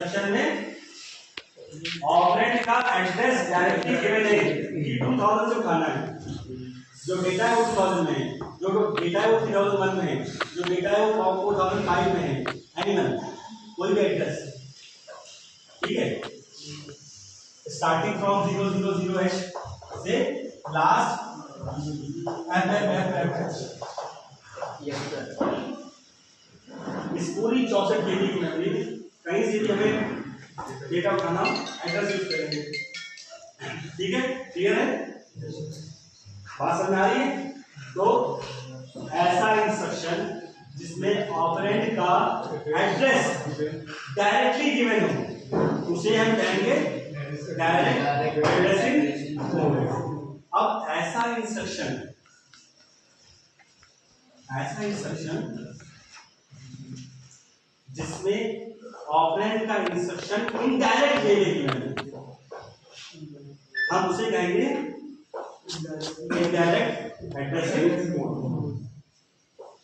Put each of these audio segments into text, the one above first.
Section में operand का address directly given है कि 2000 से उठाना है। जो डेटा है वो 2000 में है, जो डेटा है वो 3001 में है, जो डेटा है वो 4005 में है। एनिमल कोई भी एड्रेस, ठीक है, स्टार्टिंग फ्रॉम 000h से लास्ट इस पूरी 64 KB की मेमोरी में कहीं से भी हमें डेटा उठाना, एड्रेस यूज करेंगे। ठीक है, क्लियर है, बात समझ आ रही है? तो ऐसा इंस्ट्रक्शन जिसमें ऑपरेंड का एड्रेस डायरेक्टली गिवन हो उसे हम कहेंगे डायरेक्ट एड्रेसिंग मोड। अब ऐसा इंस्ट्रक्शन जिसमें ऑपरेंड का इंस्ट्रक्शन इनडायरेक्ट वे में गिवन है हम उसे कहेंगे इनडायरेक्ट एड्रेसिंग मोड।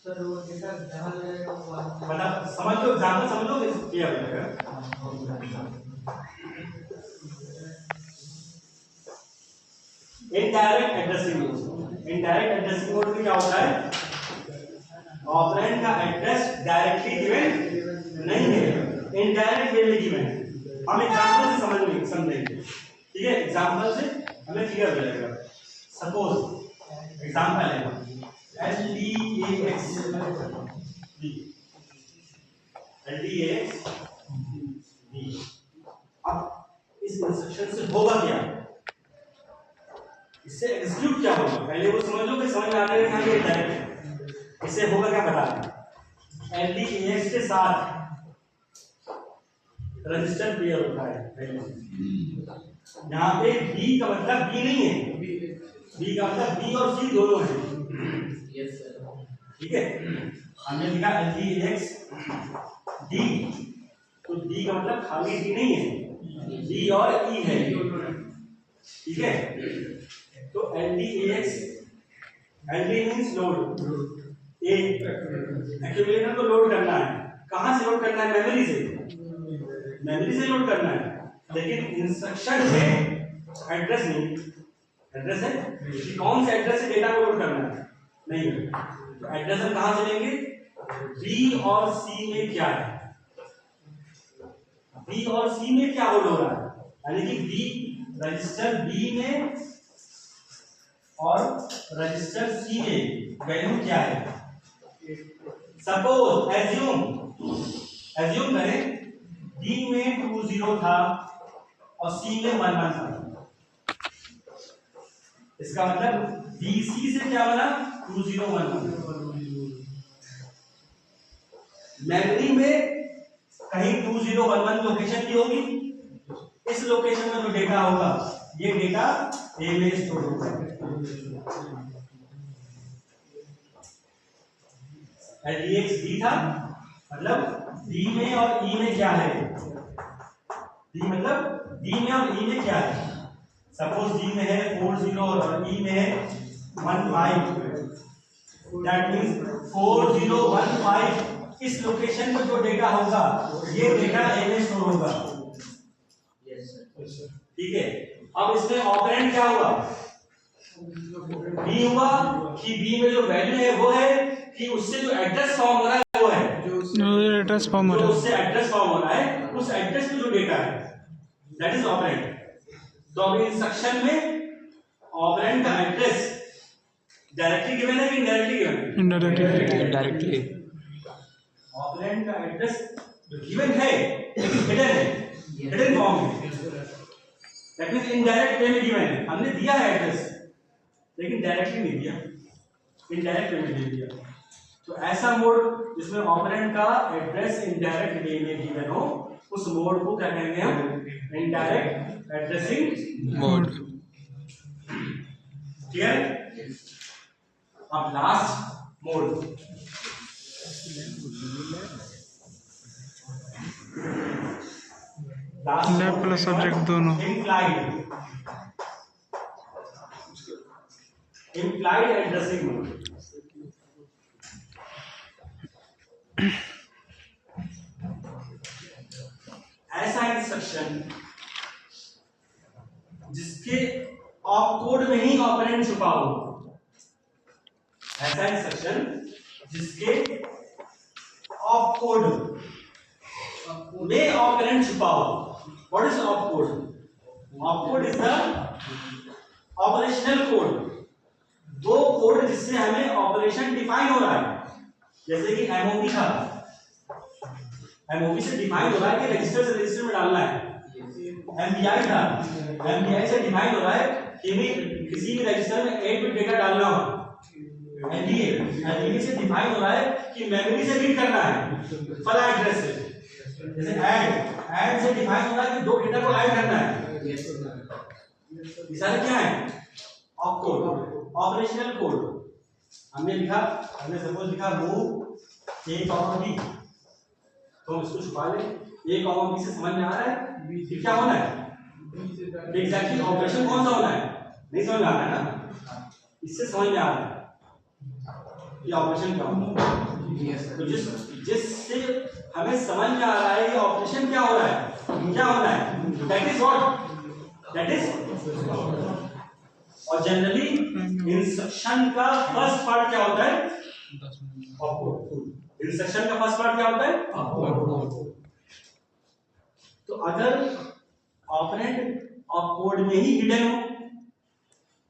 सर वो डेटा जहां लगेगा बता समझ लो, एग्जांपल समझ लो, क्लियर हो जाएगा। इनडायरेक्ट एड्रेसिंग मोड में क्या होता है? ऑपरेंड का एड्रेस डायरेक्टली गिवन नहीं है, इनडायरेक्ट वे में गिवन है। हम एग्जांपल से समझेंगे, ठीक है, एग्जांपल से हमें क्लियर हो जाएगा। सपोज एग्जांपल है LDAX B। अब इस इंस्ट्रक्शन से होगा क्या, इससे एग्जीक्यूट क्या होगा, पहले वो समझ लो, फिर समझ में आ रहा है कि डायरेक्ट इससे होगा क्या बता। LDAX के साथ रजिस्टर पेयर होता है। यहाँ पे B का मतलब B नहीं है, B का मतलब B और C दोनों है। ठीक है, हमने लिखा LDAX D, तो D का मतलब खाली D नहीं है, D और E है। ठीक है, तो LDAX, LD मींस लोड, एक एक्यूमुलेटर को लोड करना है। कहां से लोड करना है? मेमोरी से लोड करना है। लेकिन इंस्ट्रक्शन में एड्रेस नहीं, एड्रेस है कि कौन से एड्रेस से डेटा को लोड करना है नहीं है। तो एड्रेस हम कहां से लेंगे? B और C में क्या है, B और C में क्या होल्ड हो रहा है, यानी कि B रजिस्टर B में और रजिस्टर C में वैल्यू क्या है। सपोज एज्यूम करें B में 20 था और C में 11 था। इसका मतलब BC से क्या बना? 2011। मेमोरी में कहीं 2011 लोकेशन की होगी, इस लोकेशन में जो डेटा होगा ये डेटा A में स्टोर होगा। LDAX D था, मतलब D में और E में क्या है, D मतलब D में और E में क्या है। सपोज D में है 40 और E में है 15, दैट मींस 4015 इस लोकेशन में जो डेटा होगा ये डेटा A में स्टोर होगा। ठीक है, अब इसमें ऑपरेंड क्या हुआ? B हुआ कि B में जो वैल्यू है वो है कि उससे जो एड्रेस फॉर्म हो रहा है वो है, जो एड्रेस फॉर्म हो रहा है, उससे एड्रेस फॉर्म हो रहा है, उस एड्रेस में जो डेटा है दैट इज ऑपरेंड। तो अब इंस्ट्रक्शन में ऑपरेंड का एड्रेस डायरेक्टली गिवन है कि इनडायरेक्टली गिवन? इनडायरेक्टली। ऑपरेंड का एड्रेस जो गिवन है हिडन है, हिडन फॉर्म है, दैट मींस इनडायरेक्ट वे में गिवन है। हमने दिया है एड्रेस लेकिन डायरेक्टली नहीं दिया, इनडायरेक्ट वे में दे दिया। तो ऐसा मोड जिसमें ऑपरेंड का एड्रेस इनडायरेक्ट वे में गिवन हो उस मोड को क्या कहेंगे हम? Indirect addressing mode. क्लियर? अब last mode, lab plus subject दोनों। Implied addressing mode. ऐसा इंस्ट्रक्शन जिसके ऑप कोड में ही ऑपरेंड छुपा हो, ऐसा इंस्ट्रक्शन जिसके ऑप कोड में ऑपरेंड छुपा हो। What is op code? Op code is the operational code, वो कोड जिससे हमें ऑपरेशन डिफाइन हो रहा है। जैसे कि एमओपी था, एमओपी से डिफाइन हो रहा है कि रजिस्टर से रजिस्टर में डालना है। एमबीआई था, एमबीआई से डिफाइन हो रहा है कि किसी भी रजिस्टर में 8 बिट डेटा डालना हो। एलडीए से डिफाइन हो रहा है कि मेमोरी से रीड करना है फला एड्रेस से। जैसे ऐड से डिफाइन हो रहा है कि 2 डेटा को ऐड करना है। ये सारे क्या है? Op code, operational code. हमने सपोज लिखा मूव ए कॉमा बी, तो हम इसको छुपा लें। ए कॉमा बी से समझ में आ रहा है बी क्या होना है, एग्जैक्टली ऑपरेशन कौन सा होना है, नहीं समझ में आ रहा है ना, इससे समझ में आ रहा है ये ऑपरेशन क्या होना है। तो जिससे हमें समझ में आ रहा है ये ऑपरेशन क्या हो रहा है, क्या होना है, that is what, that is. और जनरली इंस्ट्रक्शन का फर्स्ट पार्ट क्या होता है, ऑपकोड। इंस्ट्रक्शन का फर्स्ट पार्ट क्या होता है, ऑपकोड। तो अगर ऑपरेंड ऑपकोड में ही हिडन हो,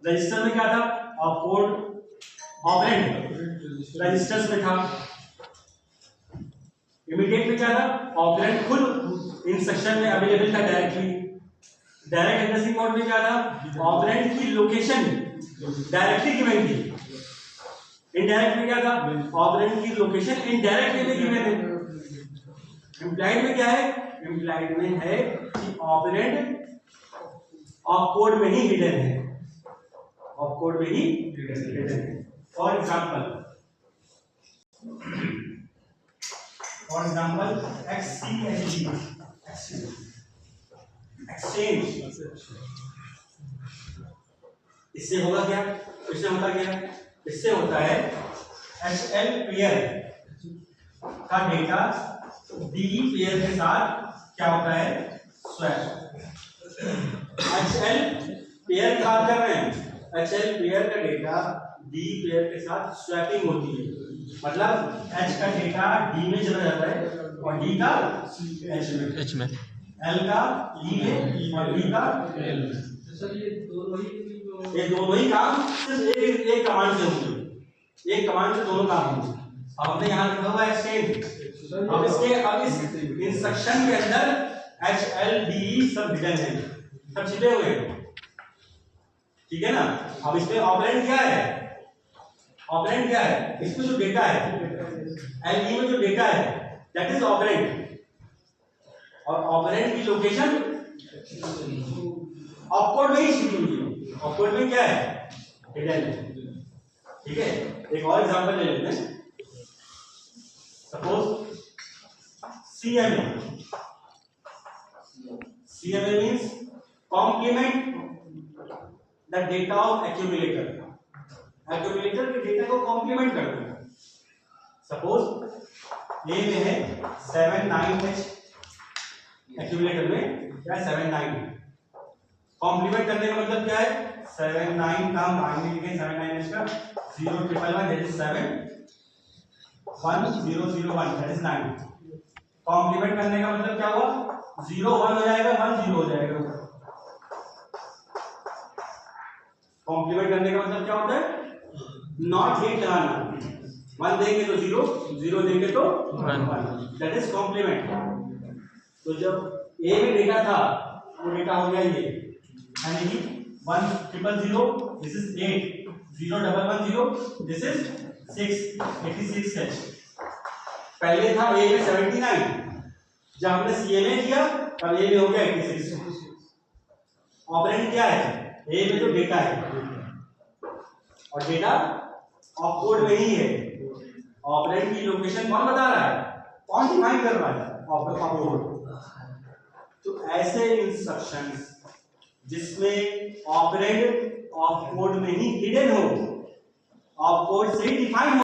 रजिस्टर में क्या था, ऑपकोड ऑपरेंड रजिस्टर्स में था, इमीडिएट में क्या था, ऑपरेंड खुद इंस्ट्रक्शन में अवेलेबल था डायरेक्टली। डायरेक्ट एड्रेसिंग मोड में क्या था, ऑपरेंड की लोकेशन डायरेक्टली गिवन थी। इनडायरेक्ट में क्या था, ऑपरेंड की लोकेशन इनडायरेक्ट में गिवन है। इंप्लाइड में क्या है, इंप्लाइड में है कि ऑपरेंड ऑपकोड में ही हिडन है, ऑपकोड में ही हिडन है। फॉर एग्जांपल एक्सचेंज, इससे होगा क्या, इससे होता क्या, इससे होता है HL पेयर का डेटा DE पेयर के साथ क्या होता है, स्वैप। HL पेयर की बात कर रहे हैं, HL पेयर का डेटा DE पेयर के साथ स्वैपिंग होती है। मतलब H का डेटा D में चला जाता है और D का H में, L का E में और D का L में। सर ये दोनों ही काम सिर्फ एक कमांड से होंगे, एक कमांड से दोनों काम होंगे। अब हमने यहाँ लिखा हुआ एक्सचेंज, अब इस इंस्ट्रक्शन के अंदर HLDE सब हिडन है, सब छिपे हुए हैं, ठीक है ना। अब इसमें ऑपरेंड क्या है, ऑपरेंड क्या है, इसमें जो डेटा है LE में जो डेटा है दैट इज ऑपरेंड, और ऑपरेंड की लोकेशन ऑपकोड में ही छिपी हुई है। ऑपकोड में क्या है, हिडन है, ठीक है। एक और एग्जांपल ले लेते हैं, suppose CMA means complement the data of accumulator, accumulator के डेटा को कॉम्प्लीमेंट करते हैं। सपोज ए में है 79H, एक्यूमुलेटर में क्या है 79, कॉम्प्लीमेंट करने का मतलब क्या है, 79 का माइनस लिखें, 79H का 011 that is 7 1001 that is 9। Complement करने का मतलब क्या हुआ, 0 1 हो जाएगा, 1 0 हो जाएगा। कॉम्प्लीमेंट करने का मतलब क्या होता है, नॉट गेट लगाना, 1 देंगे तो 0, 0 देंगे तो 1, दैट इज कॉम्प्लीमेंट। तो जब ए में डेटा था वो डेटा हो गया ये, यानी कि 1000 this is 8, 0110 this is 86H। पहले था ए में 79, जब हमने CMA किया तब ए में हो गया 86। ऑपरेंड क्या है, ए में जो डेटा है, और डेटा ऑपकोड में ही है। ऑपरेंड की लोकेशन कौन बता रहा है, कौन डिफाइन कर रहा है, ऑपकोड। तो ऐसे इंस्ट्रक्शंस जिसमें ऑपरेंड ऑपकोड में ही हिडन हो, ऑपकोड से डिफाइन हो।